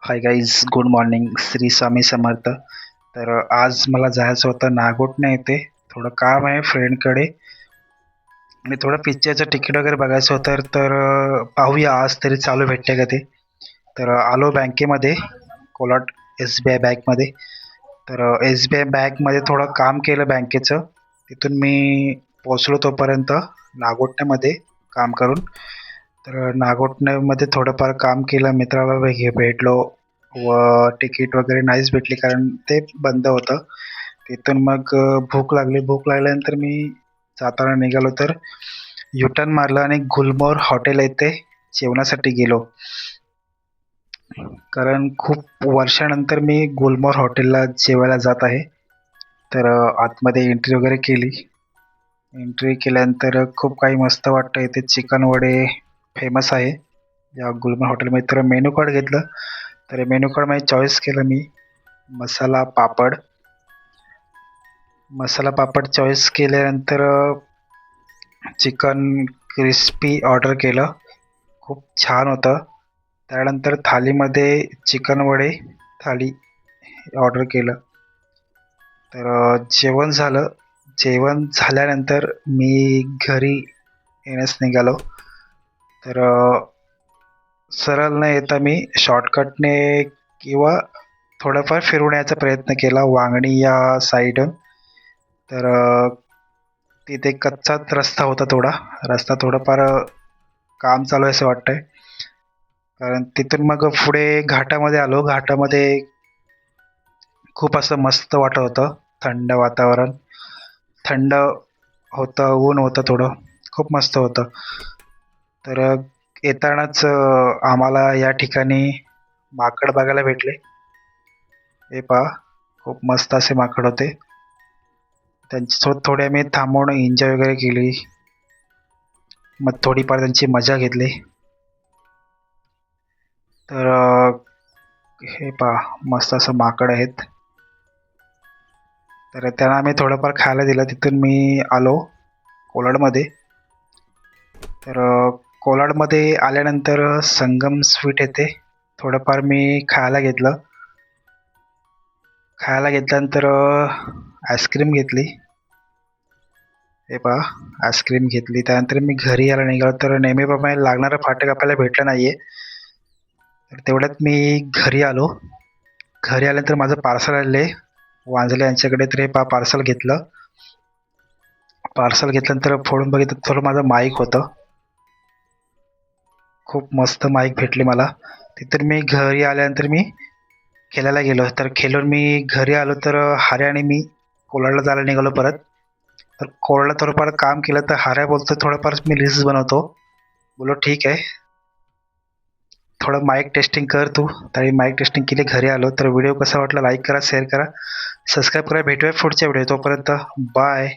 हाय guys, good morning. Shri Swami Samarth. तर आज मला जायचं होतं नागोठणे येथे. थोडं काम आहे फ्रेंडकडे आणि थोडं पिक्चरचं तिकीट वगैरे बघायचं होतं. तर पाहूया आज तरी चालू भेटते का ते. तर आलो बँकेमध्ये, कोलाट एस बी आय बँकमध्ये. तर एस बी आय बँकमध्ये थोडं काम केलं बँकेचं. तिथून मी पोचलो तोपर्यंत नागोठण्यामध्ये काम करून. तर नागोठण्यामध्ये थोडंफार काम केलं, मित्राला भेटलो व तिकीट वगैरे नाहीच भेटली कारण ते बंद होतं. तिथून मग भूक लागल्यानंतर मी जाताना निघालो तर युटर्न मारलं आणि गुलमोहर हॉटेल येथे जेवणासाठी गेलो. कारण खूप वर्षानंतर मी गुलमोहर हॉटेलला जेवायला जात आहे. तर आतमध्ये एंट्री वगैरे केली. एंट्री केल्यानंतर खूप काही मस्त वाटतं. इथे चिकन वडे फेमस आहे या गुलमोहर हॉटेलमध्ये. तर मेनू कार्ड घेतलं. तर मेनू कार्डमध्ये चॉईस केलं मी मसाला पापड. मसाला पापड चॉईस केल्यानंतर चिकन क्रिस्पी ऑर्डर केलं. खूप छान होतं. त्यानंतर थालीमध्ये चिकन वडे थाली ऑर्डर केलं. तर जेवण झालं. जेवण झाल्यानंतर मी घरी येण्यास निघालो. तर सरळ न येता मी शॉर्टकटने किंवा थोडाफार फिरून यायचा प्रयत्न केला वांगणी या साईडून. तर तिथे कच्चाच रस्ता होता थोडा. रस्ता थोडंफार काम चालू आहे असं वाटतंय. कारण तिथून मग पुढे घाटामध्ये आलो. घाटामध्ये खूप असं मस्त वाटत होतं. थंड वातावरण. थंड होतं, ऊन होतं थोडं. खूप मस्त होतं. तर येतानाच आम्हाला या ठिकाणी माकड बघायला भेटले. हे पहा, खूप मस्त असे माकड होते. त्यांच्यासोबत थोडे आम्ही थांबून एन्जॉय वगैरे केली. मग थोडीफार त्यांची मजा घेतली. तर हे पहा, मस्त असं माकड आहेत. तर त्यांना आम्ही थोडंफार खायला दिलं. तिथून मी आलो कोलाडमध्ये. तर कोलाडमध्ये आल्यानंतर संगम स्वीट येथे थोडंफार मी खायला घेतलं. खायला घेतल्यानंतर आईस्क्रीम घेतली. हे पहा, आईस्क्रीम घेतली. त्यानंतर मी घरी यायला निघालो. तर नेहमीप्रमाणे लागणारं फाटक आपल्याला भेटलं नाहीये. तर तेवढ्यात मी घरी आलो. घरी आल्यानंतर माझं पार्सल आले वांजले यांच्याकडे. तर हे पहा, पार्सल घेतलं. पार्सल घेतल्यानंतर फोडून बघितलं, थोडं माझं माईक होतं. खूप मस्त माईक भेटली मला. तिथून मी घरी आल्यानंतर मी खेळायला गेलो. तर खेळून मी घरी आलो. तर हार्या आणि मी कोलाडला जायला निघालो परत. तर कोलाडला थोडंफार काम केलं. तर हार्या बोलतो थोडंफार मी रील्स बनवतो. बोललो ठीक आहे, थोडं माईक टेस्टिंग कर तू. तरी माईक टेस्टिंग केली. घरी आलो. तर व्हिडिओ कसा वाटला लाईक करा, शेअर करा, सबस्क्राईब करा. भेटूया पुढच्या व्हिडिओ. तोपर्यंत बाय.